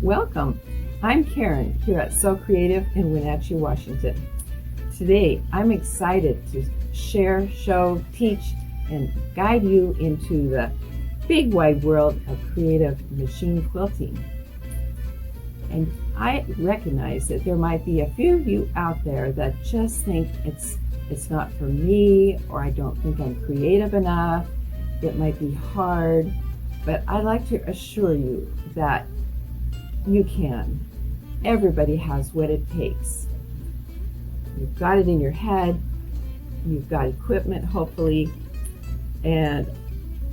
Welcome. I'm Karen here at So Creative in Wenatchee, Washington. Today, I'm excited to share, show, teach, and guide you into the big wide world of creative machine quilting. And I recognize that there might be a few of you out there that just think it's not for me, or I don't think I'm creative enough. It might be hard, but I'd like to assure you that you can. Everybody has what it takes. You've got it in your head, you've got equipment hopefully, and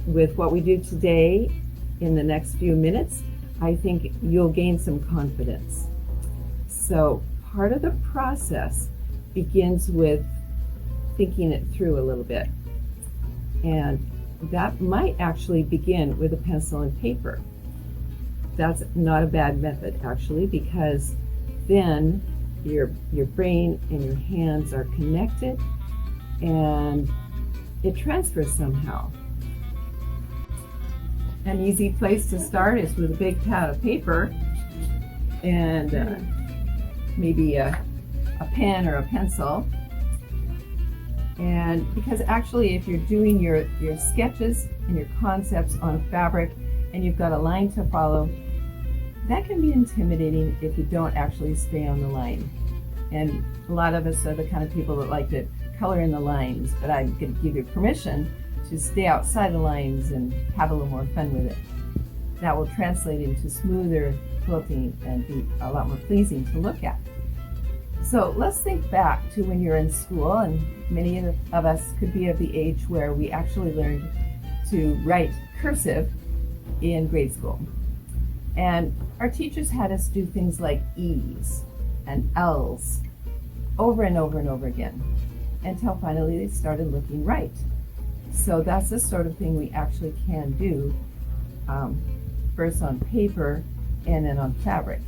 with what we do today in the next few minutes, I think you'll gain some confidence. So part of the process begins with thinking it through a little bit, and that might actually begin with a pencil and paper. That's not a bad method actually, because then your brain and your hands are connected and it transfers somehow. An easy place to start is with a big pad of paper and maybe a pen or a pencil. And because actually if you're doing your sketches and your concepts on fabric and you've got a line to follow, that can be intimidating if you don't actually stay on the line. And a lot of us are the kind of people that like to color in the lines, but I'm going to give you permission to stay outside the lines and have a little more fun with it. That will translate into smoother quilting and be a lot more pleasing to look at. So let's think back to when you're in school, and many of us could be of the age where we actually learned to write cursive in grade school. And our teachers had us do things like E's and L's over and over and over again until finally they started looking right. So that's the sort of thing we actually can do, first on paper and then on fabric.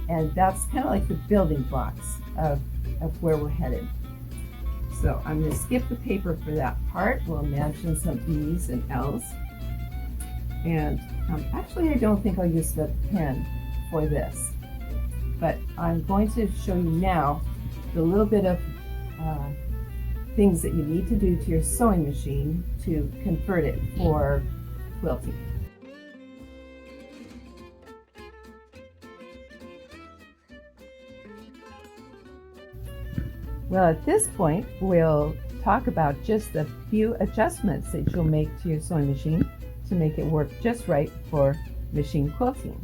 And that's kind of like the building blocks of where we're headed. So I'm going to skip the paper for that part. We'll imagine some E's and L's. And actually I don't think I'll use the pen for this, but I'm going to show you now the little bit of things that you need to do to your sewing machine to convert it for quilting. Well, at this point we'll talk about just a few adjustments that you'll make to your sewing machine to make it work just right for machine quilting.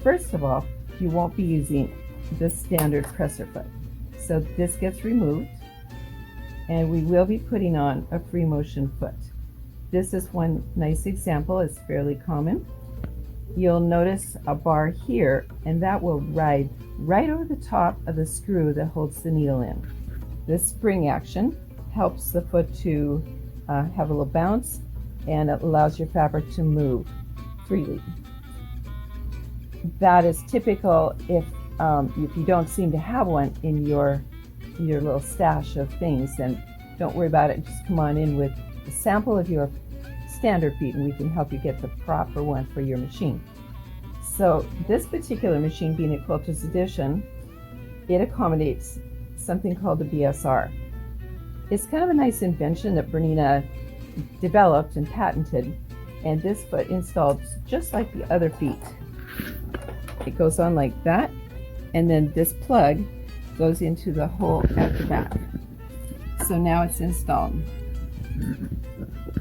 First of all, you won't be using the standard presser foot. So this gets removed and we will be putting on a free motion foot. This is one nice example. It's fairly common. You'll notice a bar here, and that will ride right over the top of the screw that holds the needle in. This spring action helps the foot to have a little bounce, and it allows your fabric to move freely. That is typical if you don't seem to have one in your little stash of things, then don't worry about it. Just come on in with a sample of your standard feet and we can help you get the proper one for your machine. So this particular machine, being a Quilter's Edition, it accommodates something called the BSR. It's kind of a nice invention that Bernina developed and patented, and this foot installed just like the other feet. It goes on like that, and then this plug goes into the hole at the back. So now it's installed.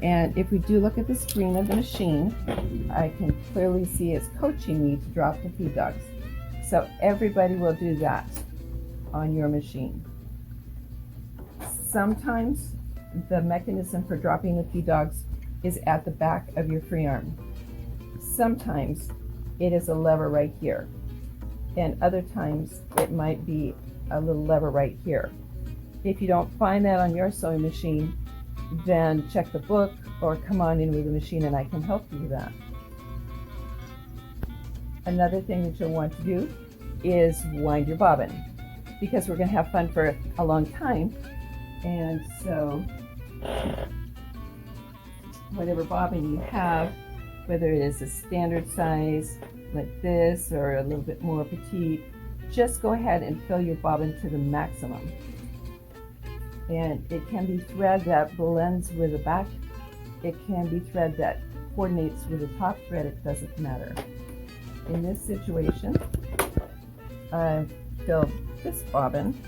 And if we do look at the screen of the machine, I can clearly see it's coaching me to drop the feed dogs. So everybody will do that on your machine. Sometimes the mechanism for dropping the feed dogs is at the back of your free arm. Sometimes it is a lever right here, and other times it might be a little lever right here. If you don't find that on your sewing machine, then check the book or come on in with the machine and I can help you with that. Another thing that you'll want to do is wind your bobbin, because we're going to have fun for a long time. And so whatever bobbin you have, whether it is a standard size like this or a little bit more petite, just go ahead and fill your bobbin to the maximum. And it can be thread that blends with the back. It can be thread that coordinates with the top thread. It doesn't matter. In this situation, I filled this bobbin.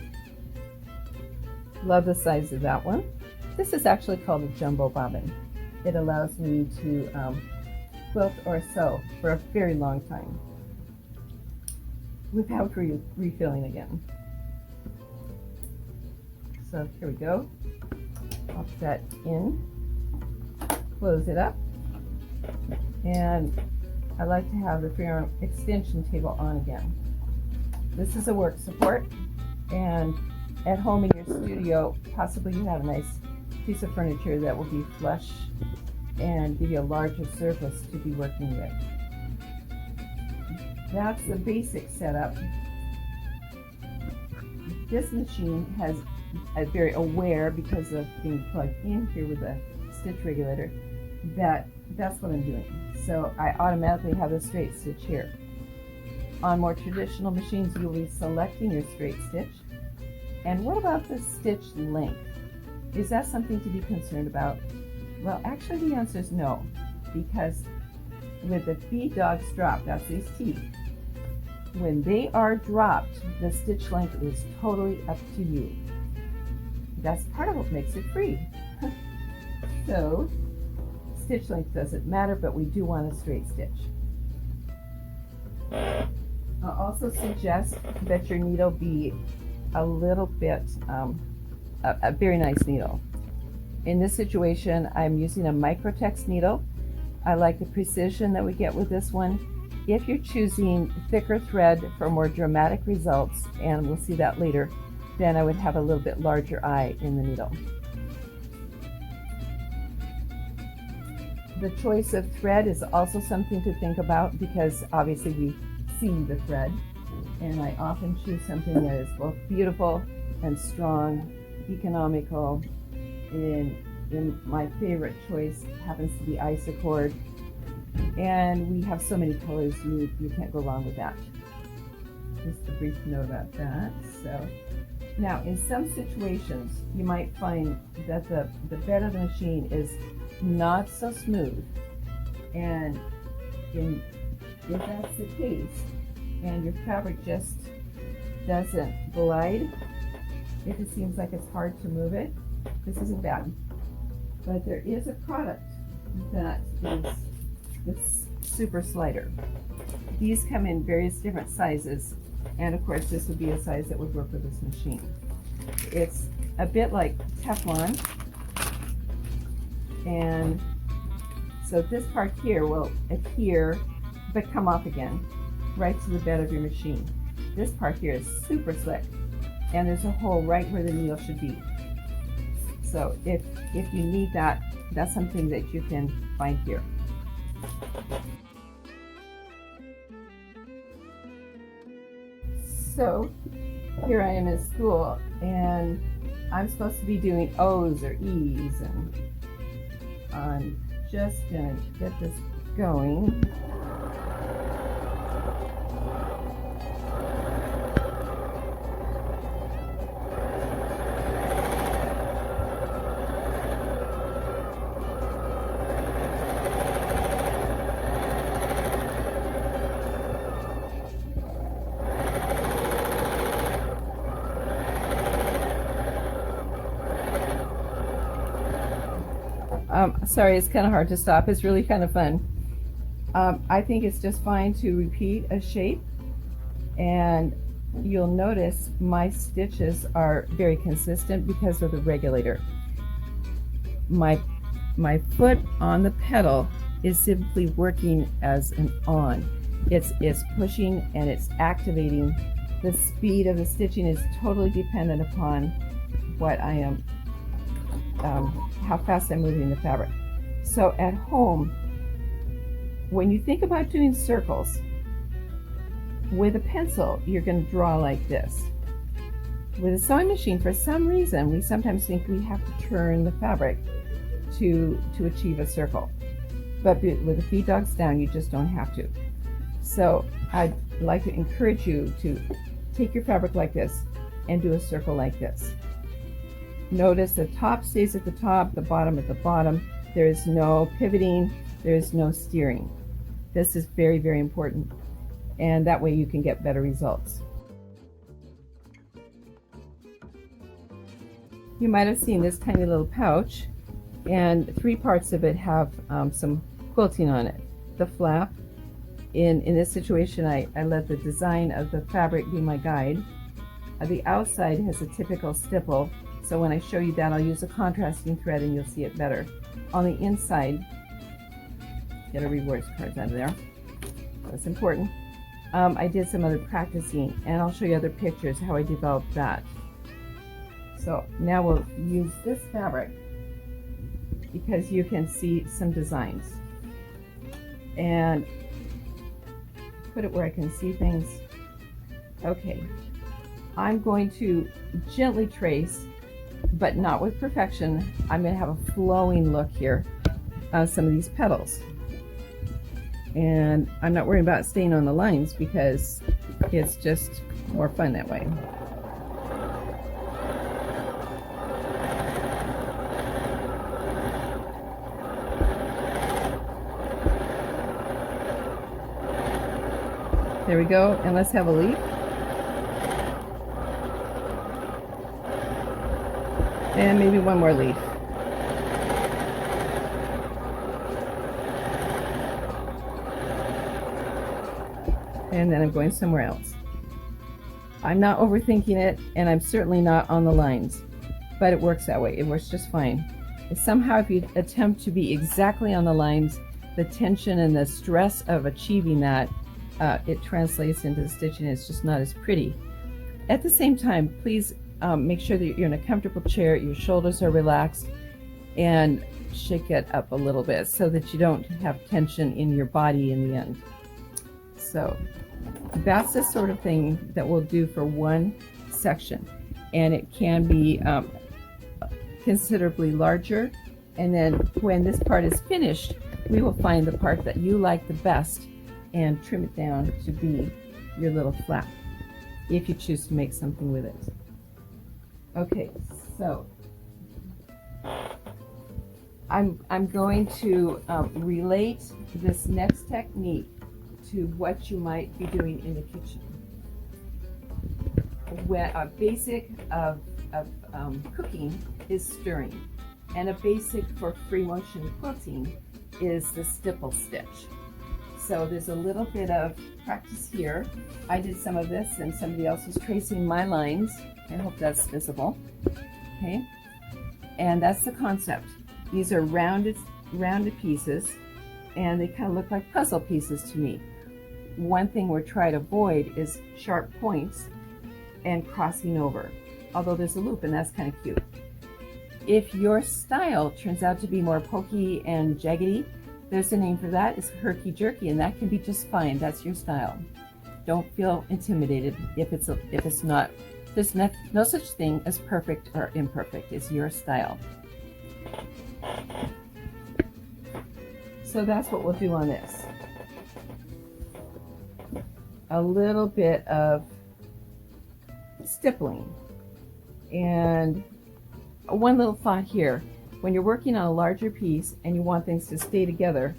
Love the size of that one. This is actually called a jumbo bobbin. It allows me to quilt or sew for a very long time without refilling again. So here we go. Pop that in, close it up, and I like to have the free arm extension table on again. This is a work support, and at home in your studio, possibly you have a nice piece of furniture that will be flush and give you a larger surface to be working with. That's the basic setup. This machine has very aware, because of being plugged in here with a stitch regulator, that's what I'm doing. So I automatically have a straight stitch here. On more traditional machines, you'll be selecting your straight stitch. And what about the stitch length? Is that something to be concerned about? Well, actually the answer is no, because with the feed dogs drop, that's these teeth, when they are dropped, the stitch length is totally up to you. That's part of what makes it free. So, stitch length doesn't matter, but we do want a straight stitch. I'll also suggest that your needle be a little bit, a very nice needle. In this situation, I'm using a microtex needle. I like the precision that we get with this one. If you're choosing thicker thread for more dramatic results, and we'll see that later, then I would have a little bit larger eye in the needle. The choice of thread is also something to think about, because obviously we see the thread, and I often choose something that is both beautiful and strong, economical, and my favorite choice happens to be Isacord, and we have so many colors, you can't go wrong with that. Just a brief note about that. So now, in some situations, you might find that the bed of the machine is not so smooth, and if that's the case, and your fabric just doesn't glide, if it seems like it's hard to move it, this isn't bad. But there is a product that is this super slider. These come in various different sizes, and of course this would be a size that would work with this machine. It's a bit like Teflon, and so this part here will adhere but come off again right to the bed of your machine. This part here is super slick, and there's a hole right where the needle should be. So if you need that, that's something that you can find here. So here I am in school, and I'm supposed to be doing O's or E's, and I'm just gonna get this going. Sorry, it's kind of hard to stop. It's really kind of fun. I think it's just fine to repeat a shape, and you'll notice my stitches are very consistent because of the regulator. My foot on the pedal is simply working as an on. It's pushing and it's activating. The speed of the stitching is totally dependent upon what I am, how fast I'm moving the fabric. So at home, when you think about doing circles, with a pencil, you're going to draw like this. With a sewing machine, for some reason, we sometimes think we have to turn the fabric to achieve a circle. But with the feed dogs down, you just don't have to. So I'd like to encourage you to take your fabric like this and do a circle like this. Notice the top stays at the top, the bottom at the bottom. There is no pivoting, there is no steering. This is very, very important, and that way you can get better results. You might have seen this tiny little pouch, and 3 parts of it have some quilting on it. The flap, in this situation I let the design of the fabric be my guide. The outside has a typical stipple, so when I show you that I'll use a contrasting thread and you'll see it better. On the inside, get a reverse cards out of there, that's important. I did some other practicing, and I'll show you other pictures how I developed that. So now we'll use this fabric because you can see some designs, and put it where I can see things. Okay, I'm going to gently trace, but not with perfection. I'm going to have a flowing look here on some of these petals, and I'm not worried about staying on the lines because it's just more fun that way. There we go, and let's have a leaf. And maybe one more leaf. And then I'm going somewhere else. I'm not overthinking it, and I'm certainly not on the lines, but it works that way. It works just fine. Somehow if you attempt to be exactly on the lines, the tension and the stress of achieving that, it translates into the stitching. It's just not as pretty. At the same time, please make sure that you're in a comfortable chair, your shoulders are relaxed, and shake it up a little bit so that you don't have tension in your body in the end. So that's the sort of thing that we'll do for one section, and it can be considerably larger. And then when this part is finished, we will find the part that you like the best and trim it down to be your little flap, if you choose to make something with it. Okay, so I'm going to relate this next technique to what you might be doing in the kitchen. When a basic of cooking is stirring, and a basic for free motion quilting is the stipple stitch. So there's a little bit of practice here. I did some of this, and somebody else is tracing my lines. I hope that's visible. Okay, and that's the concept. These are rounded pieces, and they kind of look like puzzle pieces to me. One thing we're trying to avoid is sharp points and crossing over, although there's a loop, and that's kind of cute. If your style turns out to be more pokey and jaggedy, there's a name for that. It's herky-jerky, and that can be just fine. That's your style. Don't feel intimidated if it's not. There's no such thing as perfect or imperfect. It's your style. So that's what we'll do on this. A little bit of stippling. And one little thought here. When you're working on a larger piece and you want things to stay together,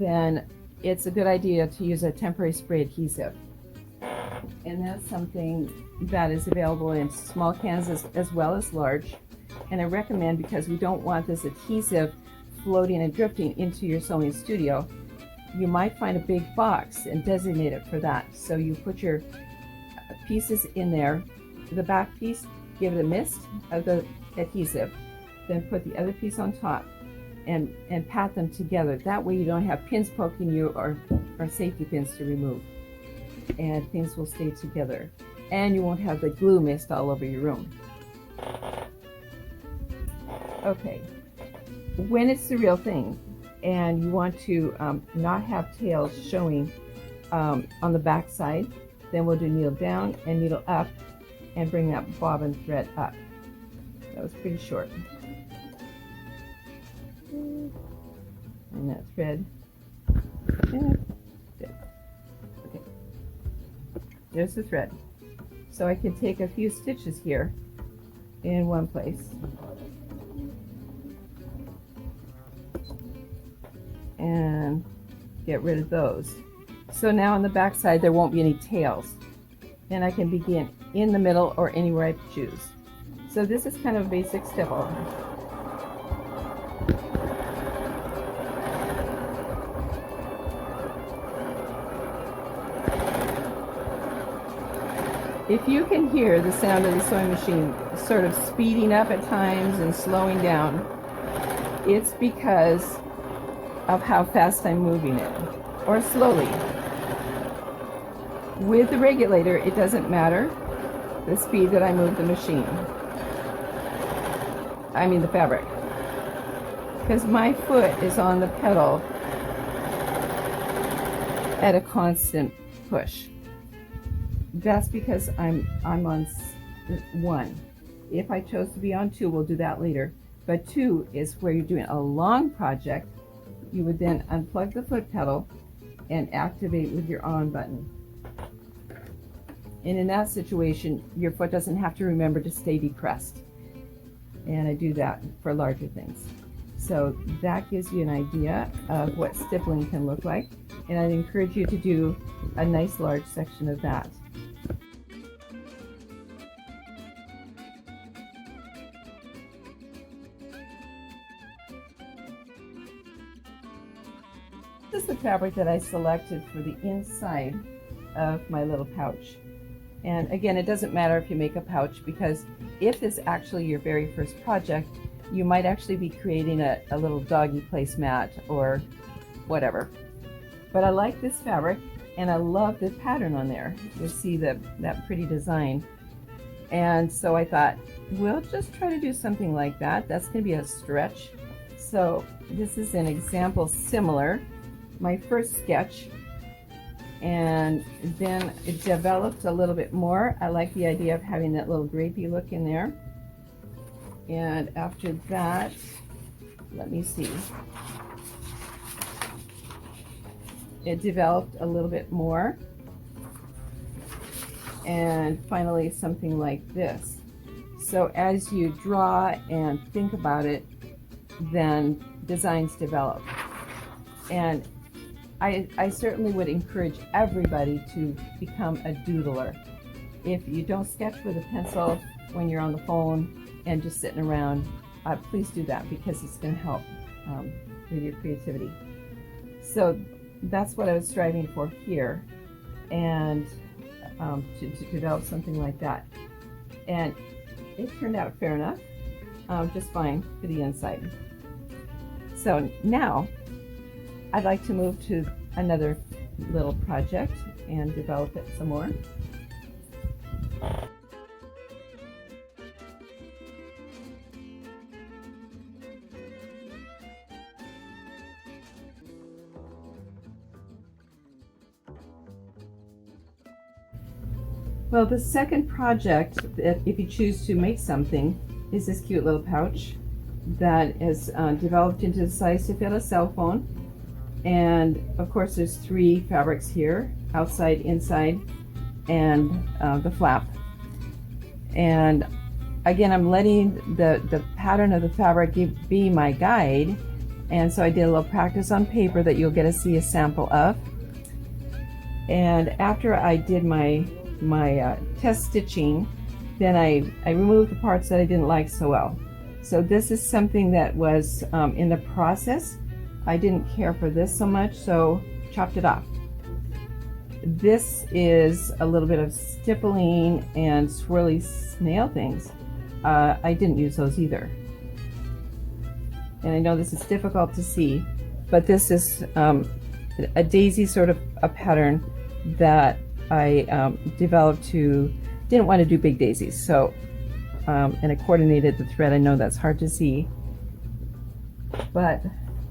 then it's a good idea to use a temporary spray adhesive. And that's something that is available in small cans as well as large. And I recommend, because we don't want this adhesive floating and drifting into your sewing studio, you might find a big box and designate it for that. So you put your pieces in there, the back piece, give it a mist of the adhesive, then put the other piece on top and pat them together. That way you don't have pins poking you or safety pins to remove, and things will stay together, and you won't have the glue mist all over your room. Okay, when it's the real thing and you want to not have tails showing on the back side, then we'll do needle down and needle up and bring that bobbin thread up. That was pretty short. And that thread, there's the thread. So I can take a few stitches here in one place. And get rid of those. So now on the back side there won't be any tails. And I can begin in the middle or anywhere I choose. So this is kind of a basic stipple. If you can hear the sound of the sewing machine sort of speeding up at times and slowing down, it's because of how fast I'm moving it, or slowly. With the regulator, it doesn't matter the speed that I move the machine. I mean the fabric. Because my foot is on the pedal at a constant push. That's because I'm on 1. If I chose to be on 2, we'll do that later. But 2 is where you're doing a long project. You would then unplug the foot pedal and activate with your on button. And in that situation, your foot doesn't have to remember to stay depressed. And I do that for larger things. So that gives you an idea of what stippling can look like. And I'd encourage you to do a nice large section of that. This is the fabric that I selected for the inside of my little pouch. And again, it doesn't matter if you make a pouch, because if this is actually your very first project, you might actually be creating a little doggy placemat or whatever. But I like this fabric and I love the pattern on there. You'll see that pretty design. And so I thought, we'll just try to do something like that. That's going to be a stretch. So this is an example similar. My first sketch, and then it developed a little bit more. I like the idea of having that little grapey look in there. And after that, let me see, it developed a little bit more, and finally something like this. So as you draw and think about it, then designs develop. And I certainly would encourage everybody to become a doodler. If you don't sketch with a pencil when you're on the phone and just sitting around, please do that, because it's going to help with your creativity. So that's what I was striving for here, and to develop something like that. And it turned out fair enough, just fine for the inside. So now I'd like to move to another little project and develop it some more. Well, the second project, that if you choose to make something, is this cute little pouch that is developed into the size to fit a cell phone. And of course there's 3 fabrics here, outside, inside, and the flap. And again, I'm letting the pattern of the fabric be my guide. And so I did a little practice on paper that you'll get to see a sample of. And after I did my test stitching, then I removed the parts that I didn't like so well. So this is something that was in the process. I didn't care for this so much, so chopped it off. This is a little bit of stippling and swirly snail things. I didn't use those either. And I know this is difficult to see, but this is a daisy sort of a pattern that I developed didn't want to do big daisies. So, and I coordinated the thread. I know that's hard to see, but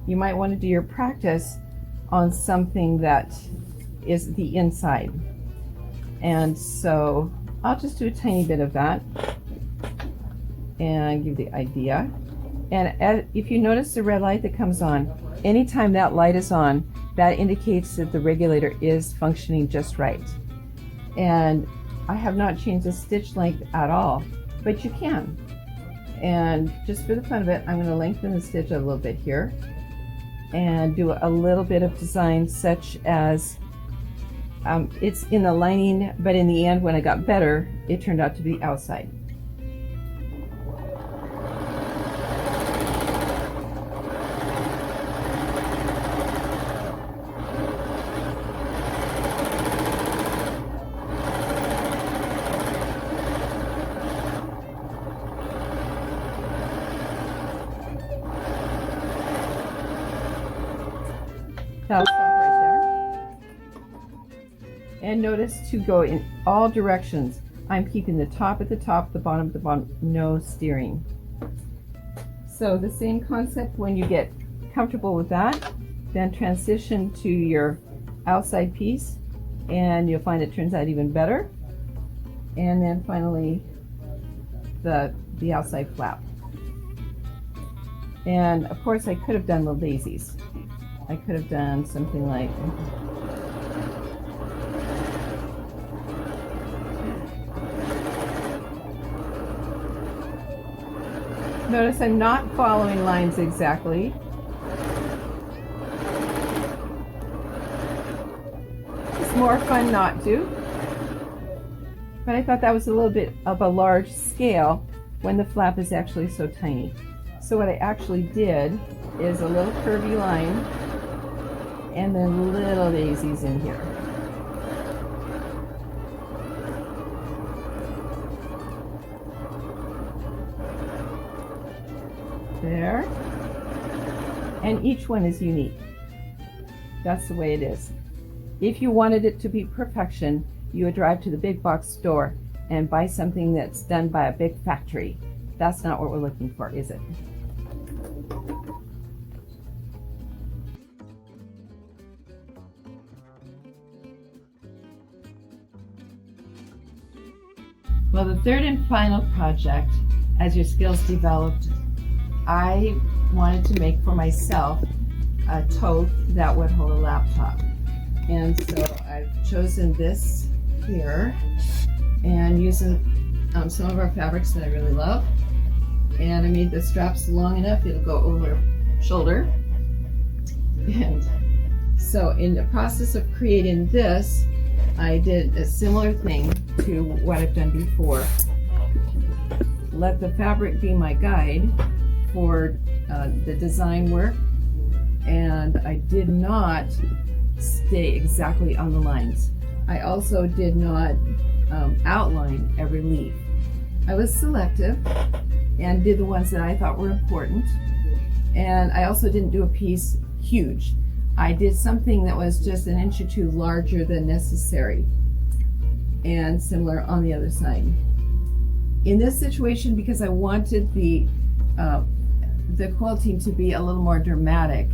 you might want to do your practice on something that is the inside. And so I'll just do a tiny bit of that and give the idea. And if you notice the red light that comes on, anytime that light is on, that indicates that the regulator is functioning just right. And I have not changed the stitch length at all, but you can. And just for the fun of it, I'm going to lengthen the stitch a little bit here and do a little bit of design, such as it's in the lining, but in the end, when I got better, it turned out to be outside. That'll stop right there. And notice to go in all directions. I'm keeping the top at the top, the bottom at the bottom, no steering. So the same concept when you get comfortable with that, then transition to your outside piece and you'll find it turns out even better. And then finally the outside flap. And of course I could have done the daisies. I could have done something like notice I'm not following lines exactly. It's more fun not to. But I thought that was a little bit of a large scale when the flap is actually so tiny. So what I actually did is a little curvy line and then little daisies in here. There. And each one is unique. That's the way it is. If you wanted it to be perfection, you would drive to the big box store and buy something that's done by a big factory. That's not what we're looking for, is it? Well, the third and final project, as your skills developed, I wanted to make for myself a tote that would hold a laptop. And so I've chosen this here and using some of our fabrics that I really love. And I made the straps long enough, it'll go over shoulder. And so in the process of creating this, I did a similar thing to what I've done before. Let the fabric be my guide for the design work, and I did not stay exactly on the lines. I also did not outline every leaf. I was selective and did the ones that I thought were important, and I also didn't do a piece huge. I did something that was just an inch or two larger than necessary, and similar on the other side. In this situation, because I wanted the quilting to be a little more dramatic,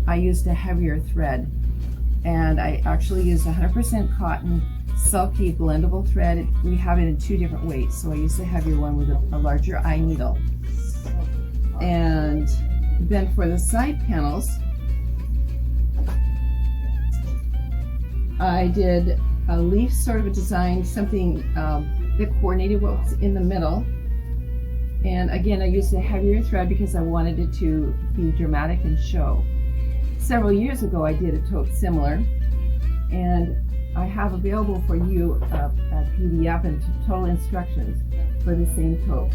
I used a heavier thread, and I actually used 100% cotton, silky, blendable thread. We have it in 2 different weights, so I used the heavier one with a larger eye needle. And then for the side panels, I did a leaf sort of a design, something that coordinated what was in the middle. And again, I used a heavier thread because I wanted it to be dramatic and show. Several years ago, I did a tote similar, and I have available for you a PDF and total instructions for the same tote.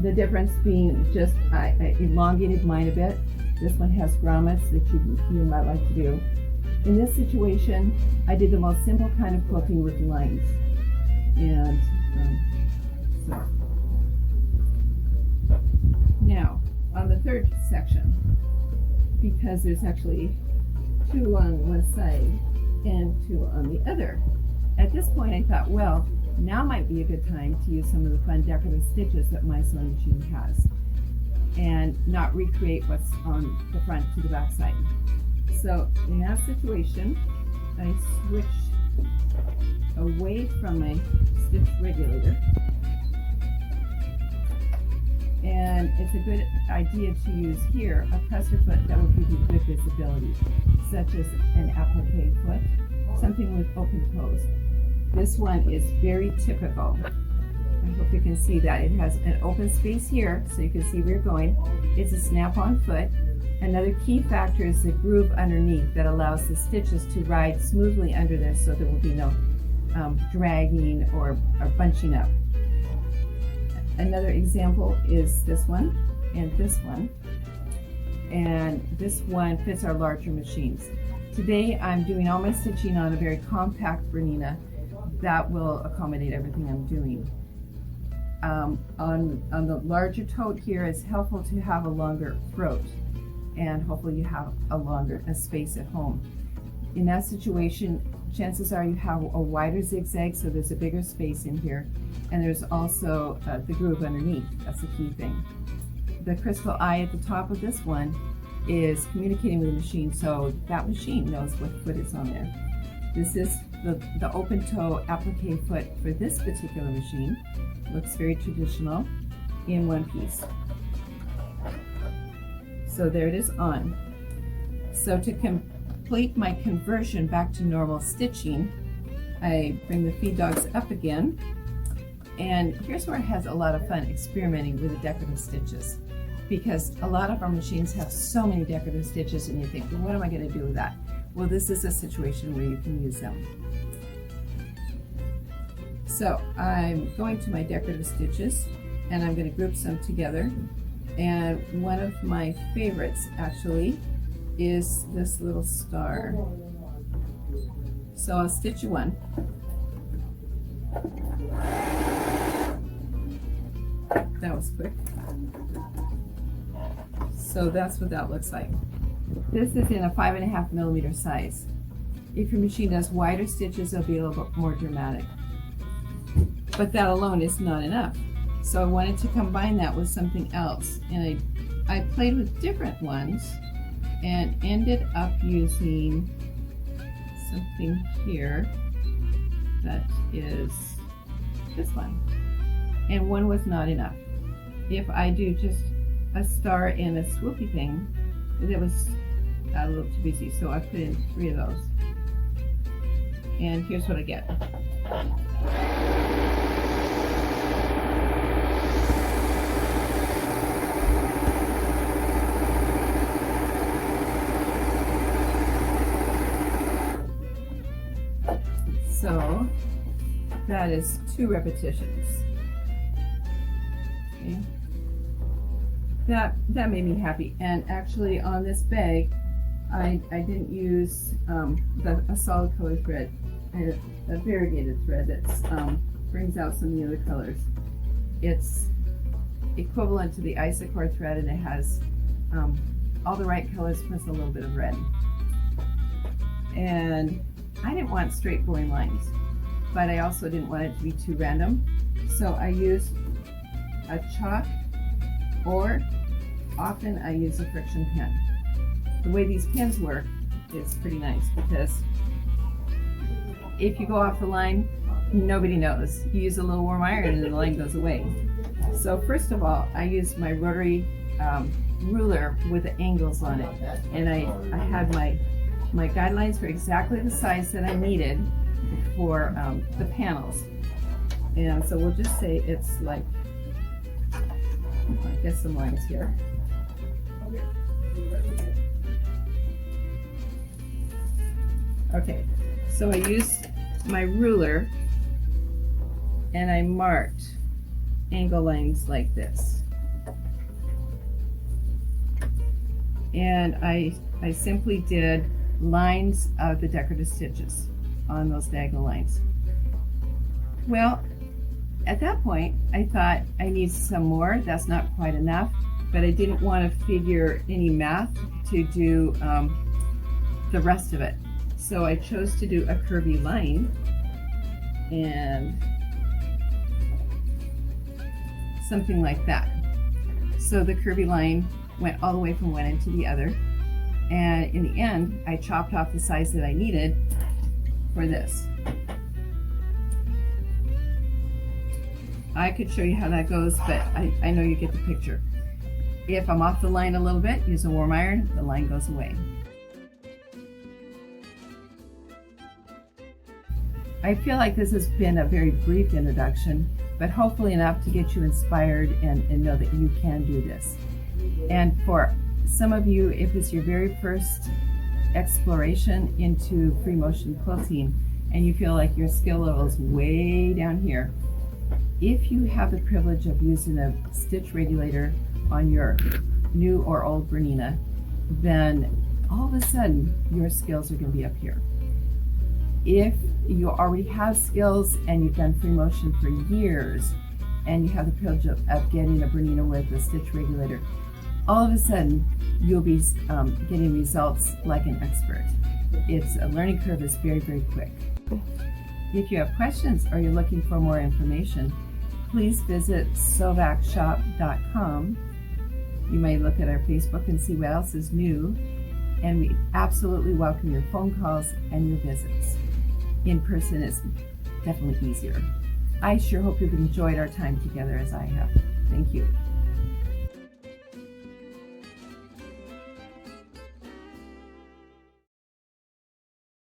The difference being just I elongated mine a bit. This one has grommets that you might like to do. In this situation, I did the most simple kind of quilting with lines. And so. Now, on the third section, because there's actually 2 on one side and 2 on the other. At this point, I thought, well, now might be a good time to use some of the fun decorative stitches that my sewing machine has and not recreate what's on the front to the back side. So in that situation, I switched away from my stitch regulator, and it's a good idea to use here a presser foot that will give you good visibility, such as an applique foot, something with open toes. This one is very typical. I hope you can see that. It has an open space here so you can see where you're going. It's a snap-on foot. Another key factor is the groove underneath that allows the stitches to ride smoothly under this so there will be no dragging or bunching up. Another example is this one and this one. And this one fits our larger machines. Today I'm doing all my stitching on a very compact Bernina that will accommodate everything I'm doing. On the larger tote here, it's helpful to have a longer throat, and hopefully you have a space at home. In that situation, chances are you have a wider zigzag, so there's a bigger space in here, and there's also the groove underneath. That's the key thing. The crystal eye at the top of this one is communicating with the machine, so that machine knows what foot is on there. This is the open toe applique foot for this particular machine. Looks very traditional in one piece. So there it is on. So to complete my conversion back to normal stitching, I bring the feed dogs up again, and here's where it has a lot of fun experimenting with the decorative stitches, because a lot of our machines have so many decorative stitches and you think, well, what am I going to do with that? Well, this is a situation where you can use them. So I'm going to my decorative stitches and I'm going to group some together, and one of my favorites actually is this little star. So I'll stitch one. That was quick. So that's what that looks like. This is in a 5.5 millimeter size. If your machine does wider stitches, it'll be a little bit more dramatic. But that alone is not enough. So I wanted to combine that with something else. And I played with different ones and ended up using something here that is this one. And one was not enough. If I do just a star and a swoopy thing, that was a little too busy, so I put in 3 of those. And here's what I get. So that is 2 repetitions. Okay. That made me happy. And actually on this bag, I didn't use a solid color thread. I had a variegated thread that brings out some of the other colors. It's equivalent to the Isocore thread, and it has all the right colors plus a little bit of red. And I didn't want straight boring lines, but I also didn't want it to be too random. So I used a chalk, or often I use a friction pen. The way these pens work is pretty nice, because if you go off the line, nobody knows. You use a little warm iron and the line goes away. So first of all, I used my rotary ruler with the angles on it, and I had my guidelines for exactly the size that I needed for the panels. And so we'll just say it's like, I guess some lines here. Okay, so I used my ruler and I marked angle lines like this. And I simply did lines of the decorative stitches on those diagonal lines. Well, at that point, I thought I need some more. That's not quite enough, but I didn't want to figure any math to do the rest of it. So I chose to do a curvy line, and something like that. So the curvy line went all the way from one end to the other, and in the end, I chopped off the size that I needed for this. I could show you how that goes, but I know you get the picture. If I'm off the line a little bit, use a warm iron, the line goes away. I feel like this has been a very brief introduction, but hopefully enough to get you inspired and know that you can do this. And for some of you, if it's your very first exploration into free motion quilting and you feel like your skill level is way down here, if you have the privilege of using a stitch regulator on your new or old Bernina, then all of a sudden your skills are going to be up here. If you already have skills and you've done free motion for years and you have the privilege of getting a Bernina with a stitch regulator, all of a sudden you'll be getting results like an expert. A learning curve is very, very quick. If you have questions or you're looking for more information, please visit sovacshop.com. You may look at our Facebook and see what else is new, and we absolutely welcome your phone calls and your visits. In person is definitely easier. I sure hope you've enjoyed our time together as I have. Thank you.